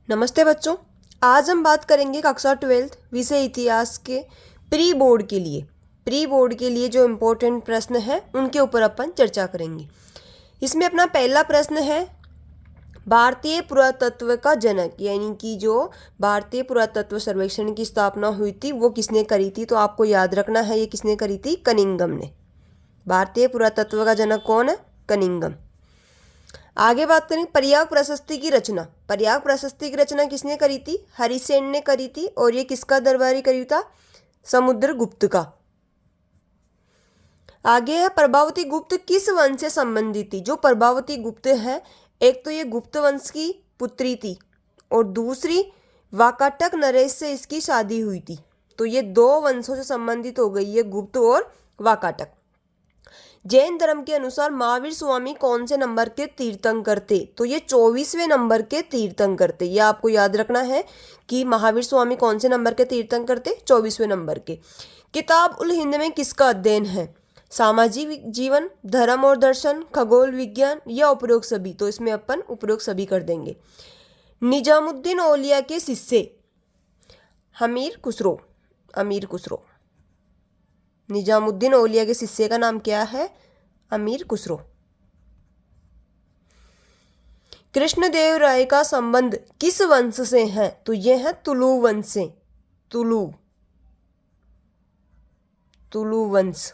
नमस्ते बच्चों। आज हम बात करेंगे कक्षा 12 विषय इतिहास के प्री बोर्ड के लिए जो इम्पोर्टेंट प्रश्न है उनके ऊपर अपन चर्चा करेंगे। इसमें अपना पहला प्रश्न है, भारतीय पुरातत्व का जनक, यानी कि जो भारतीय पुरातत्व सर्वेक्षण की स्थापना हुई थी वो किसने करी थी। तो आपको याद रखना है ये किसने करी थी, कनिंघम ने। भारतीय पुरातत्व का जनक कौन है, कनिंघम। आगे बात करें पर्याग प्रशस्ति की रचना। पर्याग प्रशस्ति की रचना किसने करी थी, हरिसेन ने करी थी। और ये किसका दरबारी कवि था, समुद्रगुप्त का। आगे है प्रभावती गुप्त किस वंश से संबंधित थी। जो प्रभावती गुप्त है, एक तो ये गुप्त वंश की पुत्री थी और दूसरी वाकाटक नरेश से इसकी शादी हुई थी। तो ये दो वंशों से संबंधित हो गई है, गुप्त और वाकाटक। जैन धर्म के अनुसार महावीर स्वामी कौन से नंबर के तीर्थंकर थे। तो ये 24वें नंबर के तीर्थंकर थे। ये आपको याद रखना है कि महावीर स्वामी कौन से नंबर के तीर्थंकर थे, 24वें नंबर के। किताब उल हिंद में किसका अध्ययन है, सामाजिक जीवन, धर्म और दर्शन, खगोल विज्ञान या उपरोक्त सभी। तो इसमें अपन उपरोक्त सभी कर देंगे। निजामुद्दीन औलिया के शिष्य अमीर खुसरो। निजामुद्दीन औलिया के शिष्य का नाम क्या है, अमीर खुसरो। कृष्णदेव राय का संबंध किस वंश से है। तो यह है तुलु वंश से। तुलु वंश।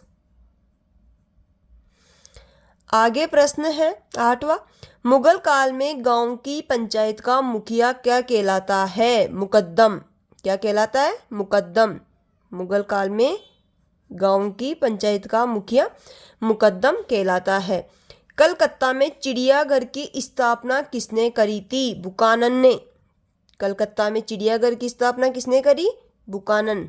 आगे प्रश्न है 8वां, मुगल काल में गांव की पंचायत का मुखिया क्या कहलाता है, मुकद्दम। क्या कहलाता है, मुकद्दम। मुगल काल में गांव की पंचायत का मुखिया मुकद्दम कहलाता है। कलकत्ता में चिड़ियाघर की स्थापना किसने करी थी, बुकानन ने। कलकत्ता में चिड़ियाघर की स्थापना किसने करी, बुकानन।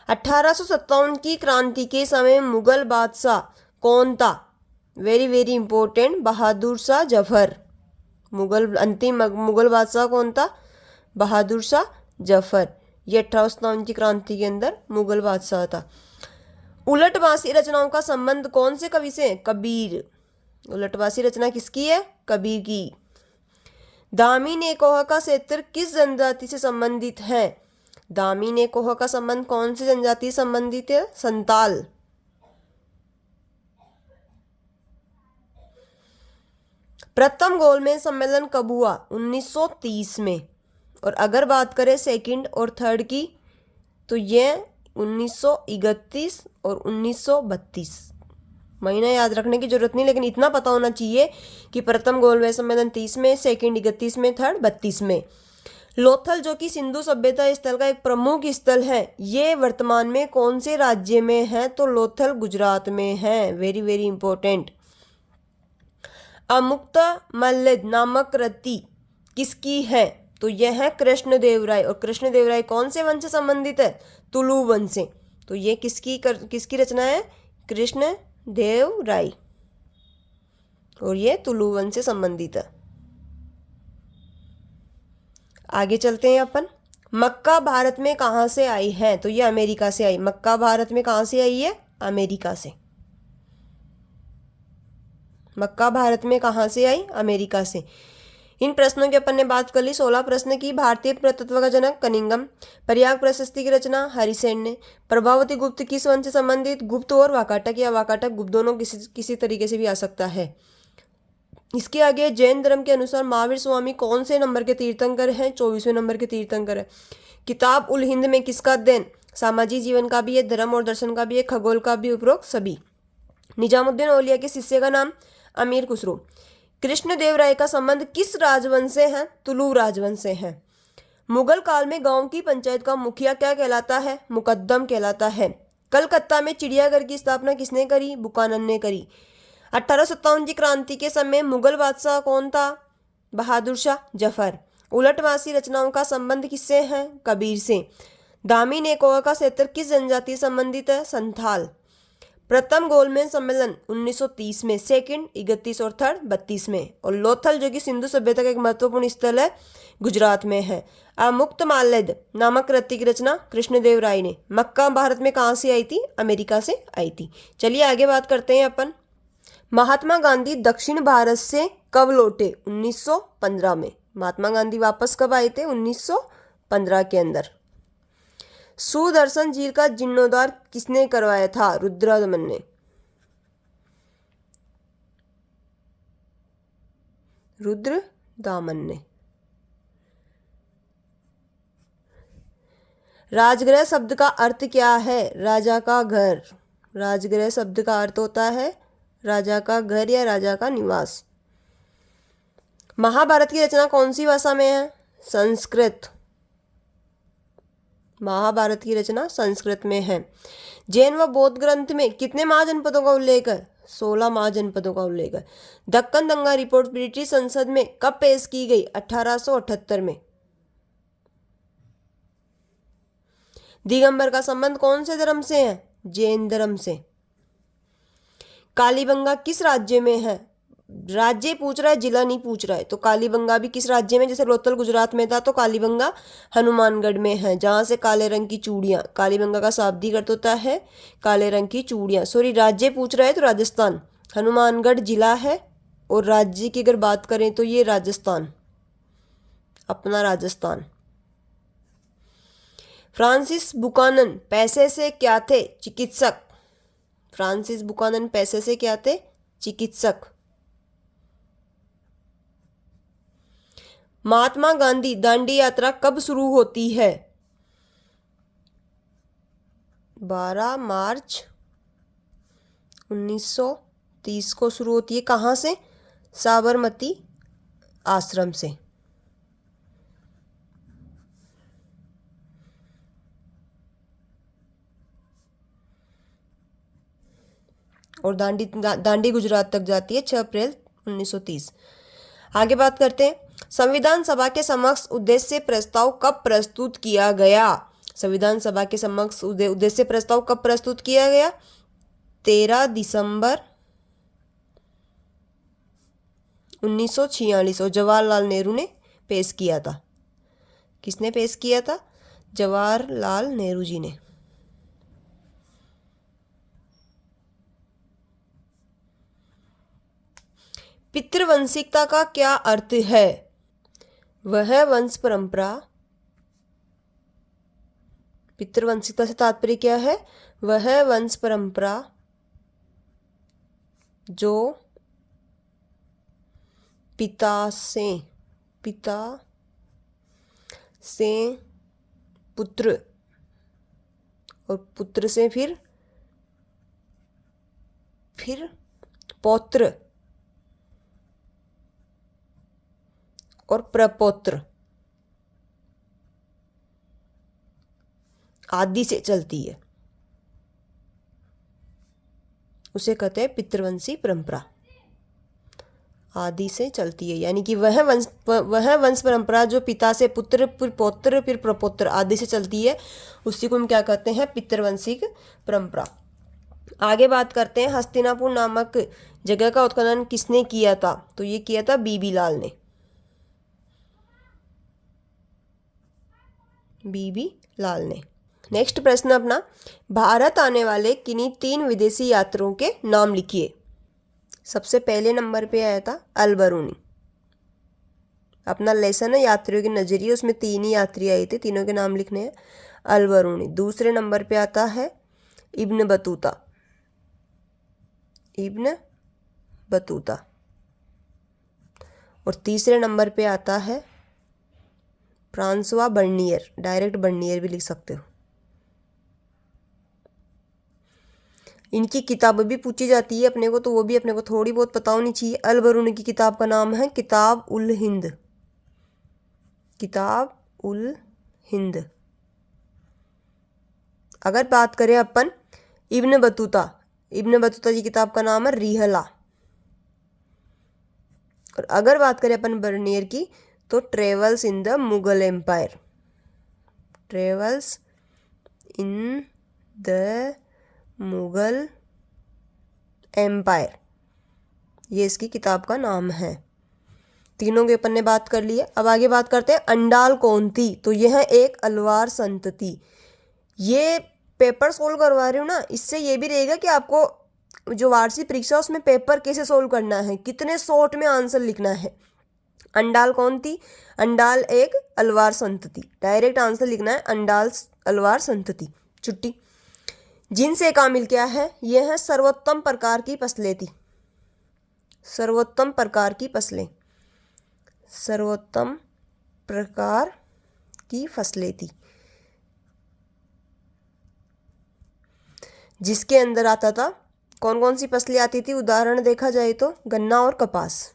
1857 की क्रांति के समय मुगल बादशाह कौन था, very very important, Bahadur Shah Zafar. अंतिम मुगल बादशाह कौन था, बहादुर शाह जफर। ये 1857 की क्रांति के अंदर मुगल बादशाह था। उलटवासी रचनाओं का संबंध कौन से कवि से, कबीर। उलटवासी रचना किसकी है, कबीर की। दामी नेकोह का क्षेत्र किस जनजाति से संबंधित है। दामी नेकोह का संबंध कौन सी जनजाति से संबंधित है, संताल। प्रथम गोलमेज सम्मेलन कब हुआ, 1930 में। और अगर बात करें सेकंड और थर्ड की, तो ये 1931 और 1932। महीना याद रखने की जरूरत नहीं, लेकिन इतना पता होना चाहिए कि प्रथम गोलमेज सम्मेलन 30 में, सेकंड 31 में, थर्ड 32 में। लोथल जो कि सिंधु सभ्यता स्थल का एक प्रमुख स्थल है, ये वर्तमान में कौन से राज्य में है। तो लोथल गुजरात में है, वेरी वेरी इंपॉर्टेंट। अमुक्तमाल्यद नामक कृति किसकी है। तो यह है कृष्णदेवराय। और कृष्णदेवराय कौन से वंश से संबंधित है, तुलु वंश से। तो ये किसकी रचना है, कृष्णदेवराय। और ये तुलु वंश से संबंधित है। आगे चलते हैं अपन। मक्का भारत में कहाँ से आई है। तो ये अमेरिका से आई। मक्का भारत में कहाँ से आई है, अमेरिका से। मक्का भारत में कहाँ से आई, अमेरिका से। इन प्रश्नों की अपन ने बात कर ली। 16 प्रश्न की। भारतीय पुरातत्व का जनक कनिंघम। पर्याग प्रशस्ति की रचना हरिसेन ने। प्रभावती गुप्त किस वंश से संबंधित, गुप्त और वाकाटक या वाकाटक गुप्त, दोनों किसी तरीके से भी आ सकता है। इसके आगे जैन धर्म के अनुसार महावीर स्वामी कौन से नंबर के तीर्थंकर हैं, 24वें नंबर के तीर्थंकर है। किताब उल हिंद में किसका अध्ययन, सामाजिक जीवन का भी है, धर्म और दर्शन का भी है, खगोल का भी, उपरोक्त सभी। निजामुद्दीन औलिया के शिष्य का नाम अमीर खुसरो। कृष्णदेवराय का संबंध किस राजवंश से है, तुलु राजवंश से है। मुगल काल में गांव की पंचायत का मुखिया क्या कहलाता है, मुकद्दम कहलाता है। कलकत्ता में चिड़ियाघर की स्थापना किसने करी, बुकानन ने करी। 1857 की क्रांति के समय मुगल बादशाह कौन था, बहादुर शाह जफर। उलटवासी रचनाओं का संबंध किससे है, कबीर से। दामी नेकोह का क्षेत्र किस जनजाति से संबंधित है, संथाल। प्रथम गोलमेज सम्मेलन 1930 में, सेकंड 31 और थर्ड 32 में। और लोथल जो कि सिंधु सभ्यता का एक महत्वपूर्ण स्थल है, गुजरात में है। अमुक्तमाल्यद नामक कृति की रचना कृष्णदेवराय ने। मक्का भारत में कहाँ से आई थी, अमेरिका से आई थी। चलिए आगे बात करते हैं अपन। महात्मा गांधी दक्षिण भारत से कब लौटे, 1915 में। महात्मा गांधी वापस कब आए थे? 1915 के अंदर। सुदर्शन झील का जीर्णोद्धार किसने करवाया था? रुद्रदमन ने। रुद्रदामन ने। राजगृह शब्द का अर्थ क्या है? राजा का घर। राजगृह शब्द का अर्थ होता है राजा का घर या राजा का निवास। महाभारत की रचना कौन सी भाषा में है? संस्कृत। महाभारत की रचना संस्कृत में है। जैन व बौद्ध ग्रंथ में कितने महाजनपदों का उल्लेख है? 16 महाजनपदों का उल्लेख है। दक्कन दंगा रिपोर्ट ब्रिटिश संसद में कब पेश की गई? 1878 में। दिगंबर का संबंध कौन से धर्म से है? जैन धर्म से। कालीबंगा किस राज्य में है? राज्य पूछ रहा है, जिला नहीं पूछ रहा है। तो कालीबंगा भी किस राज्य में? जैसे लोथल गुजरात में था तो कालीबंगा हनुमानगढ़ में है, जहां से काले रंग की चूड़ियां। कालीबंगा का शाब्दिक अर्थ होता है काले रंग की चूड़ियां। सॉरी, राज्य पूछ रहा है तो राजस्थान। हनुमानगढ़ जिला है और राज्य की अगर बात करें तो ये राजस्थान, अपना राजस्थान। फ्रांसिस बुकानन पैसे से क्या थे? चिकित्सक। फ्रांसिस बुकानन पैसे से क्या थे? चिकित्सक। महात्मा गांधी दांडी यात्रा कब शुरू होती है? 12 मार्च 1930 को शुरू होती है। कहाँ से? साबरमती आश्रम से। और दांडी गुजरात तक जाती है 6 अप्रैल 1930। आगे बात करते हैं। संविधान सभा के समक्ष उद्देश्य प्रस्ताव कब प्रस्तुत किया गया? संविधान सभा के समक्ष उद्देश्य प्रस्ताव कब प्रस्तुत किया गया? 13 दिसंबर 1946 और जवाहरलाल नेहरू ने पेश किया था। किसने पेश किया था? जवाहरलाल नेहरू जी ने। पितृवंशिकता का क्या अर्थ है? वह वंश परंपरा। पितृवंशिकता से तात्पर्य क्या है? वह वंश परंपरा जो पिता से पुत्र और पुत्र से फिर पौत्र और प्रपौत्र आदि से चलती है, उसे कहते हैं पितृवंशी परंपरा। आदि से चलती है यानी कि वह वंश परंपरा जो पिता से पुत्र फिर पौत्र फिर प्रपौत्र आदि से चलती है, उसी को हम क्या कहते हैं? पितृवंशिक परंपरा। आगे बात करते हैं। हस्तिनापुर नामक जगह का उत्खनन किसने किया था? तो ये किया था बीबी लाल ने। बीबी लाल ने। नेक्स्ट प्रश्न अपना, भारत आने वाले किन्हीं 3 विदेशी यात्रियों के नाम लिखिए। सबसे पहले नंबर पे आया था अल-बरूनी। अपना लेसन है यात्रियों के नजरिए, उसमें 3 ही यात्री आए थे, तीनों के नाम लिखने हैं। अल-बरूनी। दूसरे नंबर पे आता है इब्न बतूता। Ibn Battuta. और तीसरे नंबर पे आता है फ्रांसवा बर्नियर। डायरेक्ट बर्नियर भी लिख सकते हो। इनकी किताब भी पूछी जाती है अपने को, तो वो भी अपने को थोड़ी बहुत पता होनी चाहिए। अल-बरूनी की किताब का नाम है किताब उल हिंद। किताब उल हिंद। अगर बात करें अपन इब्न बतूता की किताब का नाम है रिहला। और अगर बात करें अपन बर्नियर की तो travels in the Mughal empire. Travels in the Mughal empire, ये इसकी किताब का नाम है। तीनों के अपन ने बात कर ली है। अब आगे बात करते हैं अंडाल कौन थी? तो यह एक अलवार संत थी। ये पेपर सोल्व करवा रही हूँ ना, इससे ये भी रहेगा कि आपको जो वार्षिक परीक्षा उसमें पेपर कैसे सोल्व करना है, कितने शॉर्ट में आंसर लिखना है। अंडाल कौन थी? अंडाल एक अलवार संतति। डायरेक्ट आंसर लिखना है, अंडाल अलवार संतति। छुट्टी। जिनसे कामिल क्या है? यह है सर्वोत्तम प्रकार की फसलें थी। सर्वोत्तम प्रकार की फसलें, सर्वोत्तम प्रकार की फसलें थी, जिसके अंदर आता था कौन कौन सी फसलें आती थी? उदाहरण देखा जाए तो गन्ना और कपास,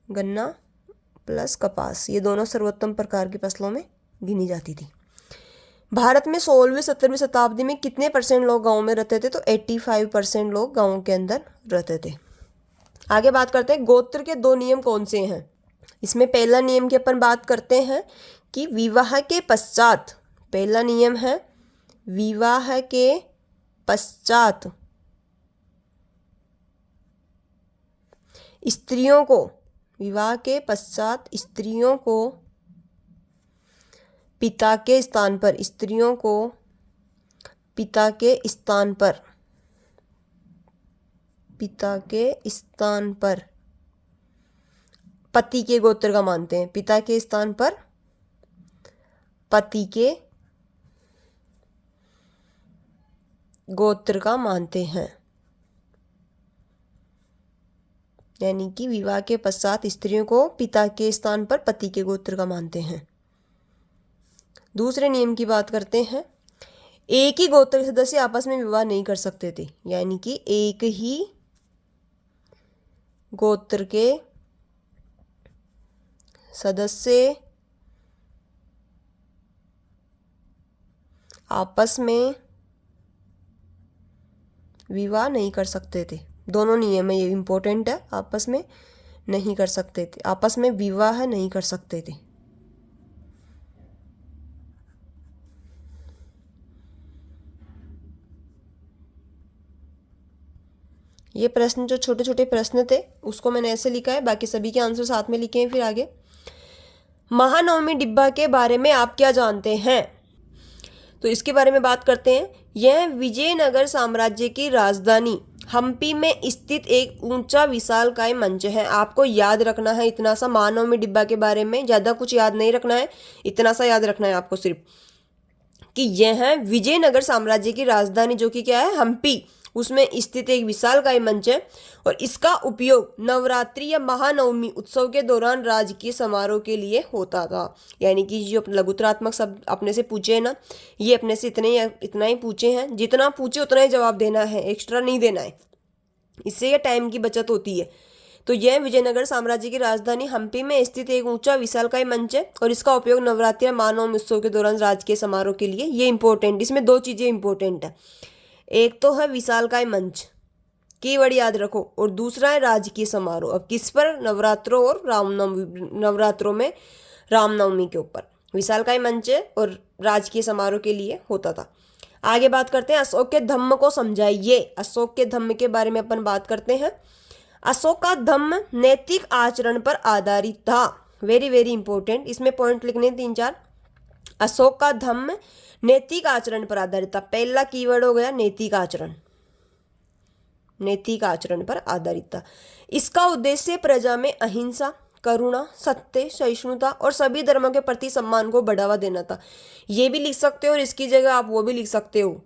गन्ना प्लस कपास, ये दोनों सर्वोत्तम प्रकार की फसलों में गिनी जाती थी। भारत में 16वीं 17वीं शताब्दी में कितने % लोग गाँव में रहते थे? तो 85% लोग गाँव के अंदर रहते थे। आगे बात करते हैं गोत्र के 2 नियम कौन से हैं। इसमें पहला नियम की अपन बात करते हैं कि विवाह के पश्चात, पहला नियम है विवाह के पश्चात स्त्रियों को, विवाह के पश्चात स्त्रियों को पिता के स्थान पर, स्त्रियों को पिता के स्थान पर, पिता के स्थान पर पति के गोत्र का मानते हैं। पिता के स्थान पर पति के गोत्र का मानते हैं। यानी कि विवाह के पश्चात स्त्रियों को पिता के स्थान पर पति के गोत्र का मानते हैं। दूसरे नियम की बात करते हैं। एक ही गोत्र के सदस्य आपस में विवाह नहीं कर सकते थे। यानी कि एक ही गोत्र के सदस्य आपस में विवाह नहीं कर सकते थे। दोनों नियम है, ये इम्पोर्टेंट है, आपस में नहीं कर सकते थे, आपस में विवाह नहीं कर सकते थे। ये प्रश्न जो छोटे छोटे प्रश्न थे उसको मैंने ऐसे लिखा है, बाकी सभी के आंसर साथ में लिखे हैं। फिर आगे महानवमी डिब्बा के बारे में आप क्या जानते हैं? तो इसके बारे में बात करते हैं। यह विजयनगर साम्राज्य की राजधानी हम्पी में स्थित एक ऊंचा विशालकाय मंच है। आपको याद रखना है इतना सा महानवमी डिब्बा के बारे में, ज़्यादा कुछ याद नहीं रखना है, इतना सा याद रखना है आपको सिर्फ कि यह है विजयनगर साम्राज्य की राजधानी जो कि क्या है? हम्पी, उसमें स्थित एक विशालकाय मंच है और इसका उपयोग नवरात्रि या महानवमी उत्सव के दौरान राजकीय समारोह के लिए होता था। यानी कि जो लघुतरात्मक शब्द अपने से पूछे हैं ना, ये अपने से इतना ही पूछे हैं, जितना पूछे उतना ही जवाब देना है, एक्स्ट्रा नहीं देना है, इससे यह टाइम की बचत होती है। तो यह विजयनगर साम्राज्य की राजधानी हम्पी में स्थित एक ऊंचा विशालकाय मंच है और इसका उपयोग नवरात्रि या महानवमी उत्सव के दौरान राजकीय समारोह के लिए, ये इंपॉर्टेंट, इसमें 2 चीज़ें इंपॉर्टेंट है। एक तो है विशालकाय मंच, कीवर्ड याद रखो, और दूसरा है राजकीय समारोह। अब किस पर? नवरात्रों और रामनवमी, नवरात्रों में रामनवमी के ऊपर विशालकाय मंच और राजकीय समारोह के लिए होता था। आगे बात करते हैं अशोक के धम्म को समझाइए। अशोक के धम्म के बारे में अपन बात करते हैं। अशोक का धम्म नैतिक आचरण पर आधारित था। वेरी वेरी इंपॉर्टेंट, इसमें पॉइंट लिखने 3-4। अशोक का धम्म नैतिक आचरण पर आधारित था। पहला कीवर्ड हो गया नैतिक आचरण, नैतिक आचरण पर आधारित था। इसका उद्देश्य प्रजा में अहिंसा, करुणा, सत्य, सहिष्णुता और सभी धर्मों के प्रति सम्मान को बढ़ावा देना था। ये भी लिख सकते हो और इसकी जगह आप वो भी लिख सकते हो,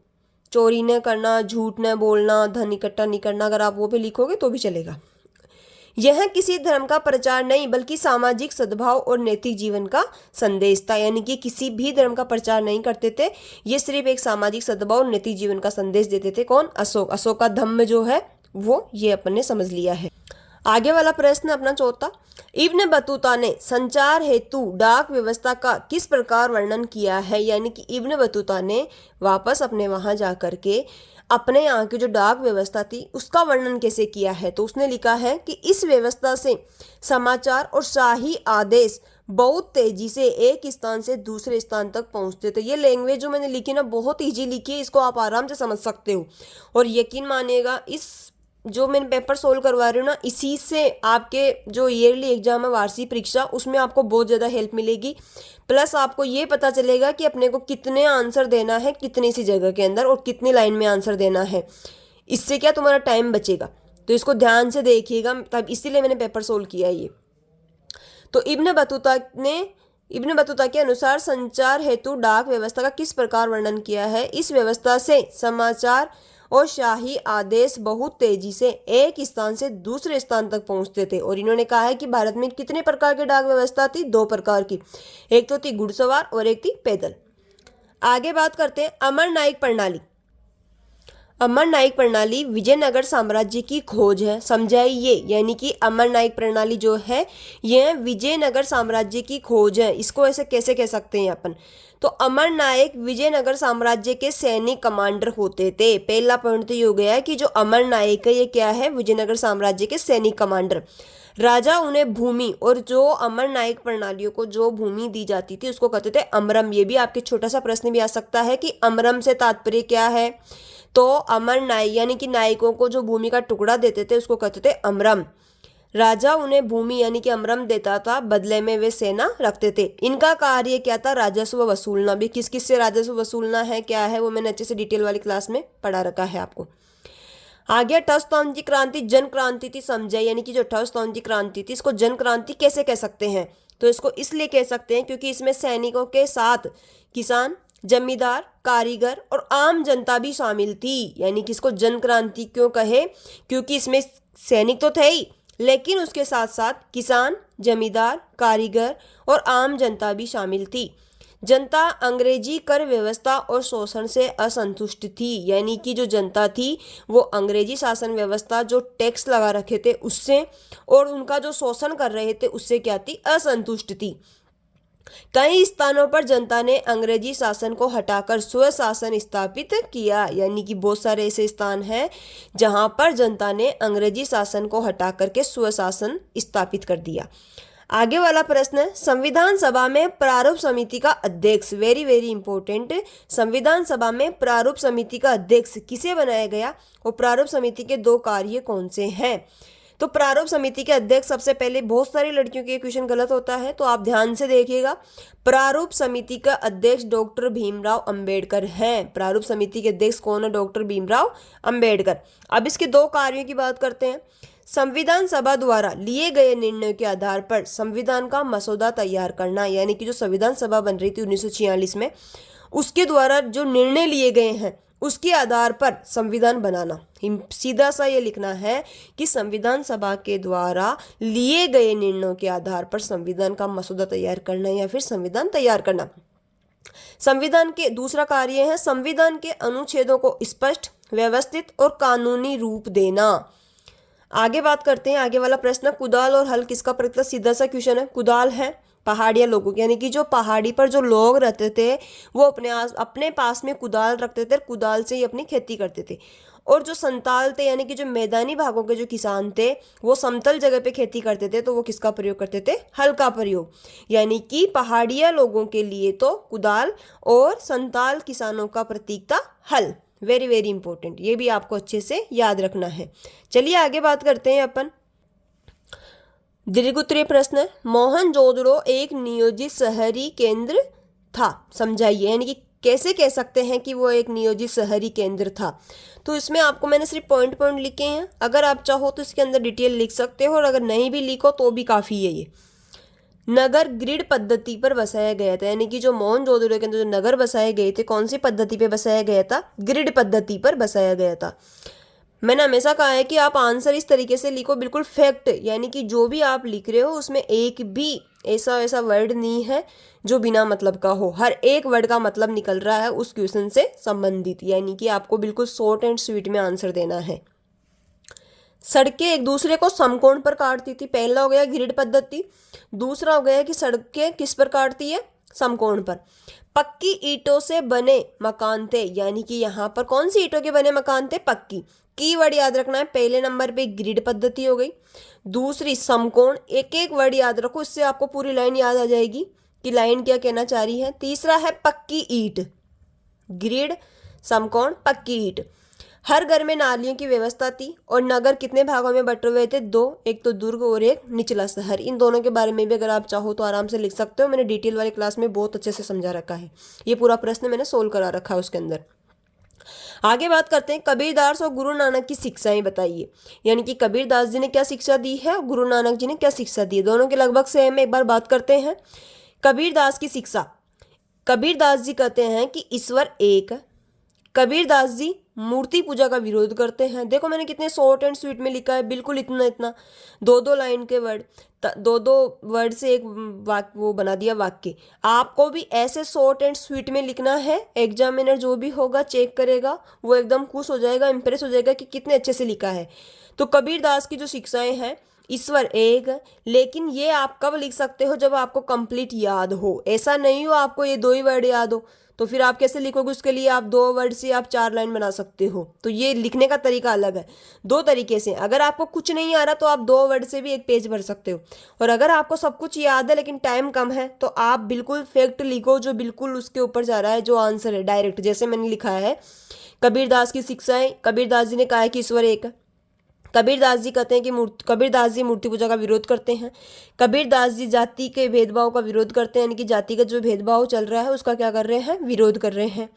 चोरी न करना, झूठ न बोलना, धन इकट्ठा नहीं करना, अगर आप वो भी लिखोगे तो भी चलेगा। यह किसी धर्म का प्रचार नहीं बल्कि सामाजिक सद्भाव और नैतिक जीवन का संदेश था। यानी कि किसी भी धर्म का प्रचार नहीं करते थे, ये सिर्फ एक सामाजिक सद्भाव और नैतिक जीवन का संदेश देते थे। कौन? अशोक। अशोक का धम्म जो है वो ये अपन ने समझ लिया है। आगे वाला प्रश्न अपना चौथा, इब्न बतूता ने संचार हेतु डाक व्यवस्था का किस प्रकार वर्णन किया है? यानी कि इब्न बतूता ने वापस अपने वहां जाकर के अपने यहाँ की जो डाक व्यवस्था थी उसका वर्णन कैसे किया है? तो उसने लिखा है कि इस व्यवस्था से समाचार और शाही आदेश बहुत तेजी से एक स्थान से दूसरे स्थान तक पहुंचते थे। ये लैंग्वेज जो मैंने लिखी ना बहुत इजी लिखी है, इसको आप आराम से समझ सकते हो और यकीन मानिएगा इस जो मैंने पेपर सोल्व करवा रही हूँ ना, इसी से आपके जो ईयरली एग्जाम है, वार्षिक परीक्षा, उसमें आपको बहुत ज़्यादा हेल्प मिलेगी। प्लस आपको ये पता चलेगा कि अपने को कितने आंसर देना है कितनी सी जगह के अंदर और कितनी लाइन में आंसर देना है। इससे क्या तुम्हारा टाइम बचेगा, तो इसको ध्यान से देखिएगा, तब इसीलिए मैंने पेपर सोल्व किया है ये। तो इब्न बतूता के अनुसार संचार हेतु डाक व्यवस्था का किस प्रकार वर्णन किया है? इस व्यवस्था से समाचार और शाही आदेश बहुत तेजी से एक स्थान से दूसरे स्थान तक पहुंचते थे। और इन्होंने कहा है कि भारत में कितने प्रकार की डाक व्यवस्था थी? 2 प्रकार की, एक तो थी घुड़सवार और एक थी पैदल। आगे बात करते हैं अमर नायक प्रणाली। अमर नायक प्रणाली विजयनगर साम्राज्य की खोज है, समझाइए। यानी कि अमर नायक प्रणाली जो है यह विजयनगर साम्राज्य की खोज है। इसको ऐसे कैसे कह सकते हैं अपन? तो अमर नायक विजयनगर साम्राज्य के सैनिक कमांडर होते थे। पहला पॉइंट तो ये हो गया कि जो अमर नायक है ये क्या है? विजयनगर साम्राज्य के सैनिक कमांडर। राजा उन्हें भूमि, और जो अमर नायक प्रणालियों को जो भूमि दी जाती थी उसको कहते थे अमरम। ये भी आपके छोटा सा प्रश्न भी आ सकता है कि अमरम से तात्पर्य क्या है? तो अमर नायक यानी कि नायकों को जो भूमि का टुकड़ा देते थे उसको कहते थे अमरम। राजा उन्हें भूमि यानी कि अमरम देता था, बदले में वे सेना रखते थे। इनका कार्य क्या था? राजस्व वसूलना। भी किस किस से राजस्व वसूलना है, क्या है, वो मैंने अच्छे से डिटेल वाली क्लास में पढ़ा रखा है आपको। आगे अठारहवीं क्रांति जन क्रांति थी, समझे। यानी कि जो अठारहवीं क्रांति थी इसको जन क्रांति कैसे कह सकते हैं? तो इसको इसलिए कह सकते हैं क्योंकि इसमें सैनिकों के साथ किसान, जमींदार, कारीगर और आम जनता भी शामिल थी। यानी कि इसको जन क्रांति क्यों कहे? क्योंकि इसमें सैनिक तो थे ही, लेकिन उसके साथ साथ किसान, जमींदार, कारीगर और आम जनता भी शामिल थी। जनता अंग्रेजी कर व्यवस्था और शोषण से असंतुष्ट थी। यानी कि जो जनता थी वो अंग्रेजी शासन व्यवस्था, जो टैक्स लगा रखे थे उससे, और उनका जो शोषण कर रहे थे उससे क्या थी? असंतुष्ट थी। कई स्थानों पर जनता ने अंग्रेजी शासन को हटाकर स्वशासन स्थापित किया। यानी कि बहुत सारे ऐसे स्थान हैं जहां पर जनता ने अंग्रेजी शासन को हटाकर के स्वशासन स्थापित कर दिया। आगे वाला प्रश्न है संविधान सभा में प्रारूप समिति का अध्यक्ष। Very very important. संविधान सभा में प्रारूप समिति का अध्यक्ष किसे बनाया गया और प्रारूप समिति के 2 कार्य कौन से हैं? तो प्रारूप समिति के अध्यक्ष, सबसे पहले बहुत सारी लड़कियों के क्वेश्चन गलत होता है तो आप ध्यान से देखिएगा। प्रारूप समिति का अध्यक्ष डॉक्टर भीमराव अंबेडकर हैं। प्रारूप समिति के अध्यक्ष कौन है? डॉक्टर भीमराव अंबेडकर। अब इसके 2 कार्यों की बात करते हैं। संविधान सभा द्वारा लिए गए निर्णय के आधार पर संविधान का मसौदा तैयार करना। यानी कि जो संविधान सभा बन रही थी 1946 में, उसके द्वारा जो निर्णय लिए गए हैं उसके आधार पर संविधान बनाना। सीधा सा ये लिखना है कि संविधान सभा के द्वारा लिए गए निर्णयों के आधार पर संविधान का मसौदा तैयार करना या फिर संविधान तैयार करना। संविधान के दूसरा कार्य है संविधान के अनुच्छेदों को स्पष्ट, व्यवस्थित और कानूनी रूप देना। आगे बात करते हैं। आगे वाला प्रश्न कुदाल और हल किसका प्रतीक? सीधा सा क्वेश्चन है। कुदाल है पहाड़िया लोगों की, यानी कि जो पहाड़ी पर जो लोग रहते थे वो अपने पास में कुदाल रखते थे, कुदाल से ही अपनी खेती करते थे। और जो संताल थे यानी कि जो मैदानी भागों के जो किसान थे वो समतल जगह पे खेती करते थे तो वो किसका प्रयोग करते थे? हल का प्रयोग। यानी कि पहाड़िया लोगों के लिए तो कुदाल और संताल किसानों का प्रतीक था हल। वेरी वेरी इंपॉर्टेंट, ये भी आपको अच्छे से याद रखना है। चलिए आगे बात करते हैं अपन। दीर्घोत्तरीय प्रश्न है मोहनजोदड़ो एक नियोजित शहरी केंद्र था, समझाइए। यानी कि कैसे कह सकते हैं कि वो एक नियोजित शहरी केंद्र था? तो इसमें आपको मैंने सिर्फ पॉइंट पॉइंट लिखे हैं, अगर आप चाहो तो इसके अंदर डिटेल लिख सकते हो और अगर नहीं भी लिखो तो भी काफ़ी है। ये नगर ग्रिड पद्धति पर बसाया गया था। यानी कि जो मोहनजोदड़ो के अंदर जो नगर बसाए गए थे कौन सी पद्धति पे बसाया गया था? ग्रिड पद्धति पर बसाया गया था। मैंने हमेशा कहा है कि आप आंसर इस तरीके से लिखो, बिल्कुल फैक्ट, यानी कि जो भी आप लिख रहे हो उसमें एक भी ऐसा वर्ड नहीं है जो बिना मतलब का हो। हर एक वर्ड का मतलब निकल रहा है उस क्वेश्चन से संबंधित। यानी कि आपको बिल्कुल शॉर्ट एंड स्वीट में आंसर देना है। सड़कें एक दूसरे को समकोण पर काटती थी। पहला हो गया ग्रिड पद्धति, दूसरा हो गया कि सड़कें किस पर काटती है? समकोण पर। पक्की ईंटों से बने मकान थे। यानी कि यहाँ पर कौन सी ईंटों के बने मकान थे? पक्की। कीवर्ड याद रखना है। पहले नंबर पे ग्रिड पद्धति हो गई, दूसरी समकोण। एक एक वर्ड याद रखो, इससे आपको पूरी लाइन याद आ जाएगी कि लाइन क्या कहना चाह रही है। तीसरा है पक्की ईंट। ग्रिड, समकोण, पक्की ईंट। हर घर में नालियों की व्यवस्था थी और नगर कितने भागों में बटे हुए थे? 2, एक तो दुर्ग और एक निचला शहर। इन दोनों के बारे में भी अगर आप चाहो तो आराम से लिख सकते हो। मैंने डिटेल वाली क्लास में बहुत अच्छे से समझा रखा है। ये पूरा प्रश्न मैंने सोल्व करा रखा है उसके अंदर। आगे बात करते हैं कबीरदास और गुरु नानक की शिक्षाएं बताइए। यानी कि कबीरदास जी ने क्या शिक्षा दी है और गुरु नानक जी ने क्या शिक्षा दी है, दोनों के लगभग सेम है। एक बार बात करते हैं कबीरदास की शिक्षा। कबीरदास जी कहते हैं कि ईश्वर एक है। कबीरदास जी मूर्ति पूजा का विरोध करते हैं। देखो मैंने कितने शॉर्ट एंड स्वीट में लिखा है, बिल्कुल इतना इतना, दो दो लाइन के वर्ड, दो दो वर्ड से एक वाक्य वो बना दिया वाक्य। आपको भी ऐसे शॉर्ट एंड स्वीट में लिखना है। एग्जामिनर जो भी होगा चेक करेगा, वो एकदम खुश हो जाएगा, इंप्रेस हो जाएगा कि कितने अच्छे से लिखा है। तो कबीरदास की जो शिक्षाएं हैं, ईश्वर एक, लेकिन ये आप कब लिख सकते हो, जब आपको कंप्लीट याद हो। ऐसा नहीं हो आपको ये दो ही वर्ड याद हो, तो फिर आप कैसे लिखोगे, उसके लिए आप दो वर्ड से आप 4 लाइन बना सकते हो। तो ये लिखने का तरीका अलग है, दो तरीके से। अगर आपको कुछ नहीं आ रहा तो आप 2 वर्ड से भी एक पेज भर सकते हो, और अगर आपको सब कुछ याद है लेकिन टाइम कम है तो आप बिल्कुल फैक्ट लिखो जो बिल्कुल उसके ऊपर जा रहा है, जो आंसर है डायरेक्ट। जैसे मैंने लिखा है कबीरदास की शिक्षाएं, कबीरदास जी ने कहा है कि ईश्वर एक है। कबीरदास जी कहते हैं कि कबीरदास जी मूर्ति पूजा का विरोध करते हैं। कबीरदास जी जाति के भेदभाव का विरोध करते हैं, यानी कि जातिगत जो भेदभाव चल रहा है उसका क्या कर रहे हैं, विरोध कर रहे हैं।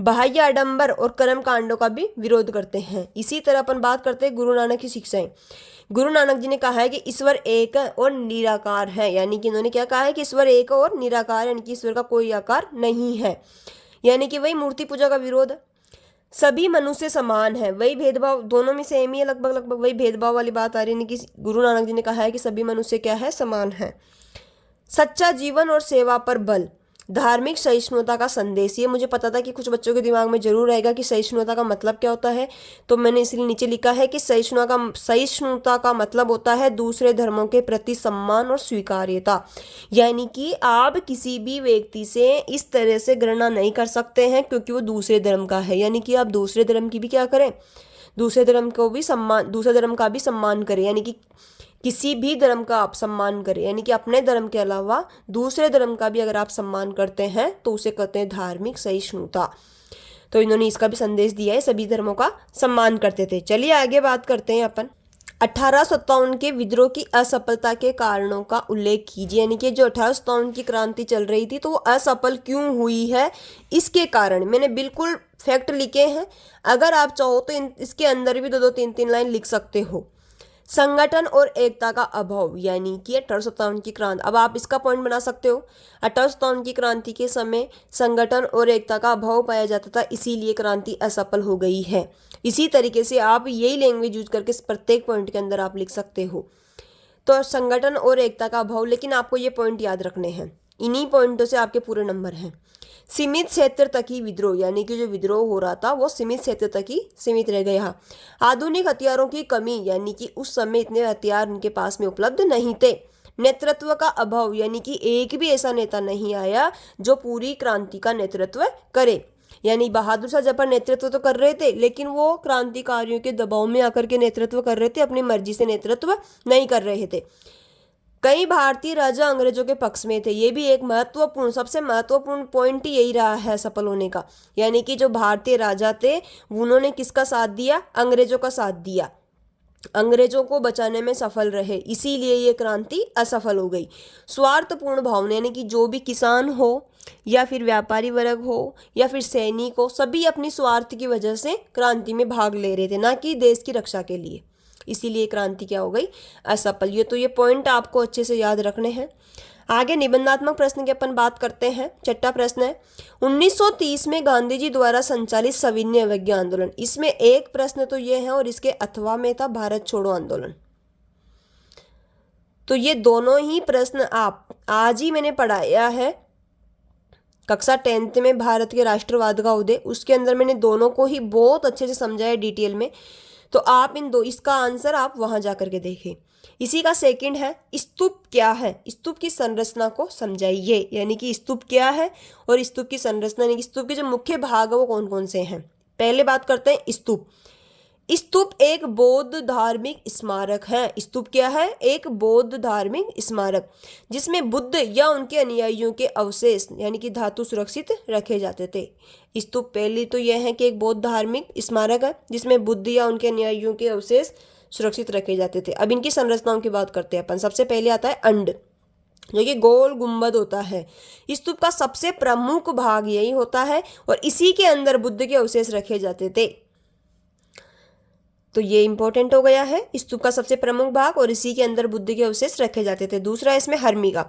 बाह्य आडंबर और कर्म कांडों का भी विरोध करते हैं। इसी तरह अपन बात करते हैं गुरु नानक की शिक्षाएं। गुरु नानक जी ने कहा है कि ईश्वर एक और निराकार है, यानी कि इन्होंने क्या कहा है कि ईश्वर एक और निराकार, यानी कि ईश्वर का कोई आकार नहीं है, यानी कि वही मूर्ति पूजा का विरोध है। सभी मनुष्य समान है, वही भेदभाव, दोनों में सेम ही है, लगभग लगभग वही भेदभाव वाली बात आ रही है कि गुरु नानक जी ने कहा है कि सभी मनुष्य क्या है, समान है। सच्चा जीवन और सेवा पर बल, धार्मिक सहिष्णुता का संदेश। ये मुझे पता था कि कुछ बच्चों के दिमाग में जरूर रहेगा कि सहिष्णुता का मतलब क्या होता है, तो मैंने इसलिए नीचे लिखा है कि सहिष्णुता का मतलब होता है दूसरे धर्मों के प्रति सम्मान और स्वीकार्यता। यानी कि आप किसी भी व्यक्ति से इस तरह से घृणा नहीं कर सकते हैं क्योंकि वो दूसरे धर्म का है, यानी कि आप दूसरे धर्म की भी क्या करें, दूसरे धर्म का भी सम्मान करें, यानी कि किसी भी धर्म का आप सम्मान करें, यानी कि अपने धर्म के अलावा दूसरे धर्म का भी अगर आप सम्मान करते हैं तो उसे कहते हैं धार्मिक सहिष्णुता। तो इन्होंने इसका भी संदेश दिया है, सभी धर्मों का सम्मान करते थे। चलिए आगे बात करते हैं अपन। 1857 के विद्रोह की असफलता के कारणों का उल्लेख कीजिए, यानी कि जो 1857 की क्रांति चल रही थी तो वो असफल क्यों हुई है, इसके कारण मैंने बिल्कुल फैक्ट लिखे हैं। अगर आप चाहो तो इसके अंदर भी 2-3 लाइन लिख सकते हो। संगठन और एकता का अभाव, यानी कि 1857 की क्रांति, अब आप इसका पॉइंट बना सकते हो। 1857 की क्रांति के समय संगठन और एकता का अभाव पाया जाता था, इसीलिए क्रांति असफल हो गई है। इसी तरीके से आप यही लैंग्वेज यूज करके प्रत्येक पॉइंट के अंदर आप लिख सकते हो। तो संगठन और एकता का अभाव, लेकिन आपको ये पॉइंट याद रखने हैं, इन्हीं पॉइंटों से आपके पूरे नंबर हैं। सीमित क्षेत्र तक ही विद्रोह, यानी कि जो विद्रोह हो रहा था वो सीमित क्षेत्र तक ही सीमित रह गया। आधुनिक हथियारों की कमी, यानी कि उस समय इतने हथियार उनके पास में उपलब्ध नहीं थे। नेतृत्व का अभाव, यानी कि एक भी ऐसा नेता नहीं आया जो पूरी क्रांति का नेतृत्व करे। यानी बहादुर शाह जफर नेतृत्व तो कर रहे थे, लेकिन वो क्रांतिकारियों के दबाव में आकर के नेतृत्व कर रहे थे, अपनी मर्जी से नेतृत्व नहीं कर रहे थे। कई भारतीय राजा अंग्रेजों के पक्ष में थे, ये भी एक महत्वपूर्ण, सबसे महत्वपूर्ण पॉइंट यही रहा है सफल होने का। यानी कि जो भारतीय राजा थे उन्होंने किसका साथ दिया, अंग्रेजों का साथ दिया, अंग्रेजों को बचाने में सफल रहे, इसीलिए ये क्रांति असफल हो गई। स्वार्थपूर्ण भावना, यानी कि जो भी किसान हो या फिर व्यापारी वर्ग हो या फिर सैनिक हो, सभी अपनी स्वार्थ की वजह से क्रांति में भाग ले रहे थे, ना कि देश की रक्षा के लिए, इसीलिए क्रांति क्या हो गई, असफल। ये तो ये पॉइंट आपको अच्छे से याद रखने हैं। आगे निबंधात्मक प्रश्न की अपन बात करते हैं। छठा प्रश्न है 1930 में गांधी जी द्वारा संचालित सविनय अवज्ञा आंदोलन। इसमें एक प्रश्न तो ये है और इसके अथवा में था भारत छोड़ो आंदोलन। तो ये दोनों ही प्रश्न आप आज ही मैंने पढ़ाया है कक्षा 10th में, भारत के राष्ट्रवाद का उदय, उसके अंदर मैंने दोनों को ही बहुत अच्छे से समझाया डिटेल में। तो आप इसका आंसर आप वहां जाकर के देखें। इसी का सेकंड है स्तूप क्या है, स्तूप की संरचना को समझाइए, यानी कि स्तूप क्या है और स्तूप की संरचना, यानी कि स्तूप के जो मुख्य भाग है वो कौन कौन से हैं। पहले बात करते हैं स्तूप। स्तूप एक बौद्ध धार्मिक स्मारक है। स्तूप क्या है, एक बौद्ध धार्मिक स्मारक जिसमें बुद्ध या उनके अनुयायियों के अवशेष, यानी कि धातु सुरक्षित रखे जाते थे। स्तूप पहली तो यह है कि एक बौद्ध धार्मिक स्मारक है जिसमें बुद्ध या उनके अनुयायियों के अवशेष सुरक्षित रखे जाते थे। अब इनकी संरचनाओं की बात करते हैं अपन। सबसे पहले आता है अंड। जो कि गोल गुंबद होता है। स्तूप का सबसे प्रमुख भाग यही होता है और इसी के अंदर बुद्ध के अवशेष रखे जाते थे। तो ये इंपॉर्टेंट हो गया है, स्तूप का सबसे प्रमुख भाग और इसी के अंदर बुद्ध के अवशेष रखे जाते थे। दूसरा इसमें हर्मिका,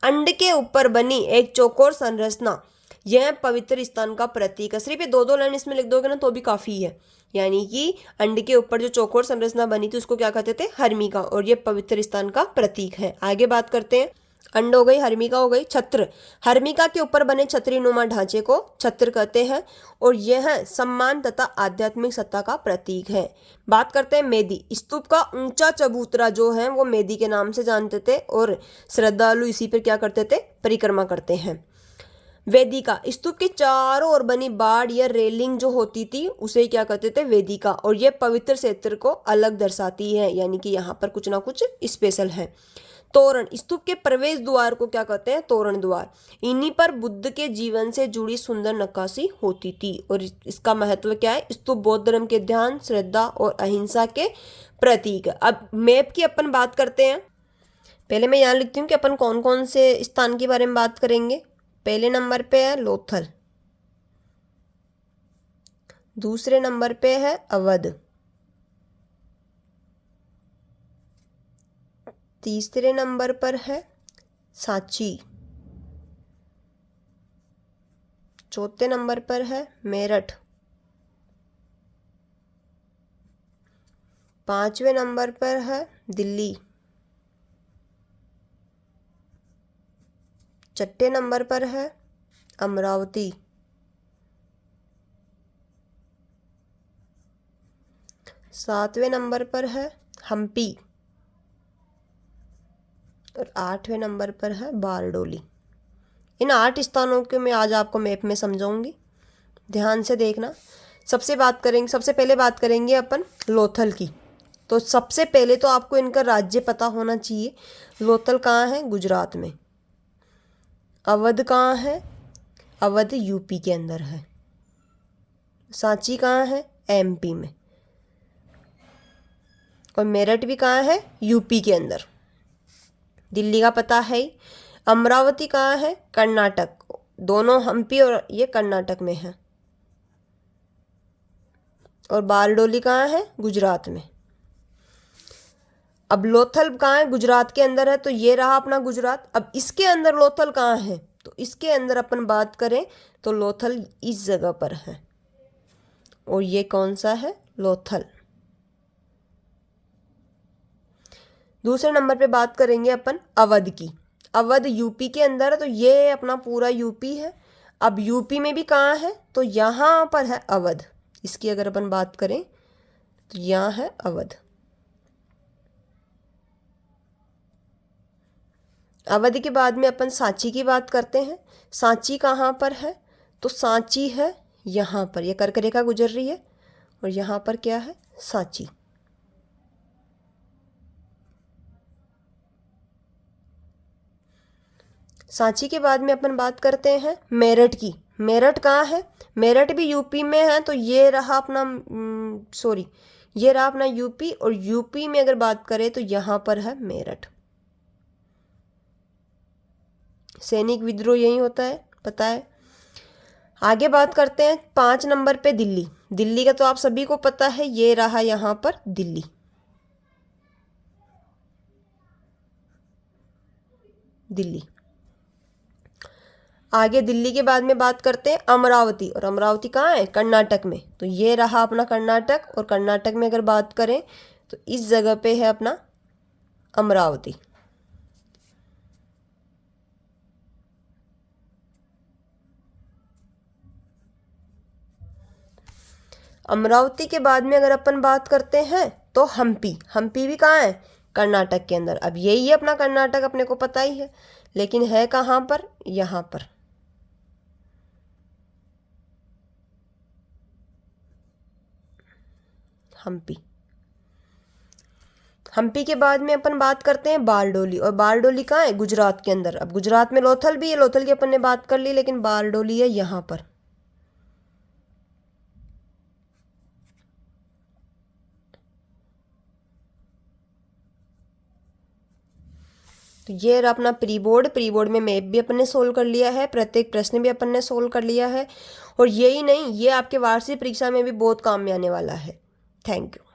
अंड के ऊपर बनी एक चौकोर संरचना, यह पवित्र स्थान का प्रतीक है। सिर्फ ये दो लाइन इसमें लिख दोगे ना तो भी काफी है। यानी कि अंड के ऊपर जो चौकोर संरचना बनी थी उसको क्या कहते थे, हर्मिका, और ये पवित्र स्थान का प्रतीक है। आगे बात करते हैं। अंड हो गई, हर्मिका हो गई। छत्र, हर्मिका के ऊपर बने छतरी नुमा ढांचे को छत्र कहते हैं और यह सम्मान तथा आध्यात्मिक सत्ता का प्रतीक है। बात करते हैं मेदी, स्तूप का ऊंचा चबूतरा जो है वो मेदी के नाम से जानते थे और श्रद्धालु इसी पर क्या करते थे, परिक्रमा करते हैं। वेदिका, स्तूप के चारों ओर बनी बाड़ या रेलिंग जो होती थी उसे क्या कहते थे, वेदिका, और यह पवित्र क्षेत्र को अलग दर्शाती है, यानी कि यहाँ पर कुछ ना कुछ स्पेशल है। तोरण, स्तूप के प्रवेश द्वार को क्या कहते हैं, तोरण द्वार, इन्हीं पर बुद्ध के जीवन से जुड़ी सुंदर नक्काशी होती थी। और इसका महत्व क्या है, स्तूप बौद्ध धर्म के ध्यान, श्रद्धा और अहिंसा के प्रतीक। अब मैप की अपन बात करते हैं। पहले मैं यहाँ लिखती हूँ कि अपन कौन कौन से स्थान के बारे में बात करेंगे। पहले नंबर पे है लोथल, दूसरे नंबर पे है अवध, तीसरे नंबर पर है सांची, चौथे नंबर पर है मेरठ, पांचवें नंबर पर है दिल्ली, छठे नंबर पर है अमरावती, सातवें नंबर पर है हम्पी और आठवें नंबर पर है बारडोली। इन 8 स्थानों को मैं आज आपको मैप में समझाऊंगी, ध्यान से देखना। सबसे पहले बात करेंगे अपन लोथल की। तो सबसे पहले तो आपको इनका राज्य पता होना चाहिए। लोथल कहाँ है, गुजरात में। अवध कहाँ है, अवध यूपी के अंदर है। सांची कहाँ है, एमपी में। और मेरठ भी कहाँ है, यूपी के अंदर। दिल्ली का पता है ही। अमरावती कहाँ है, कर्नाटक, दोनों हम्पी और ये कर्नाटक में है। और बारडोली कहाँ है, गुजरात में। अब लोथल कहाँ है, गुजरात के अंदर है, तो ये रहा अपना गुजरात। अब इसके अंदर लोथल कहाँ है, तो इसके अंदर अपन बात करें तो लोथल इस जगह पर है। और ये कौन सा है, लोथल। दूसरे नंबर पे बात करेंगे अपन अवध की। अवध यूपी के अंदर है, तो ये अपना पूरा यूपी है। अब यूपी में भी कहाँ है, तो यहाँ पर है अवध। इसकी अगर अपन बात करें तो यहाँ है अवध। अवध के बाद में अपन सांची की बात करते हैं। सांची कहाँ पर है, तो सांची है यहाँ पर, ये कर्क रेखा गुजर रही है और यहाँ पर क्या है, सांची। सांची के बाद में अपन बात करते हैं मेरठ की। मेरठ कहाँ है, मेरठ भी यूपी में है, तो ये रहा अपना ये रहा अपना यूपी। और यूपी में अगर बात करें तो यहाँ पर है मेरठ। सैनिक विद्रोह यही होता है, पता है। आगे बात करते हैं 5 नंबर पे दिल्ली। दिल्ली का तो आप सभी को पता है, ये रहा यहाँ पर दिल्ली। दिल्ली। आगे दिल्ली के बाद में बात करते हैं अमरावती। और अमरावती कहाँ है, कर्नाटक में, तो ये रहा अपना कर्नाटक। और कर्नाटक में अगर बात करें तो इस जगह पे है अपना अमरावती। अमरावती के बाद में अगर अपन बात करते हैं तो हम्पी। हम्पी भी कहाँ है, कर्नाटक के अंदर। अब यही है अपना कर्नाटक, अपने को पता ही है, लेकिन है कहाँ पर, यहाँ पर। हम्पी। हम्पी के बाद में अपन बात करते हैं बारडोली। और बारडोली कहाँ है, गुजरात के अंदर। अब गुजरात में लोथल भी है, लोथल की अपन ने बात कर ली, लेकिन बारडोली है यहाँ पर। तो ये रहा अपना प्री बोर्ड में मैप भी अपन ने सोल्व कर लिया है, प्रत्येक प्रश्न भी अपन ने सोल्व कर लिया है। और यही नहीं, ये आपके वार्षिक परीक्षा में भी बहुत काम में आने वाला है। Thank you.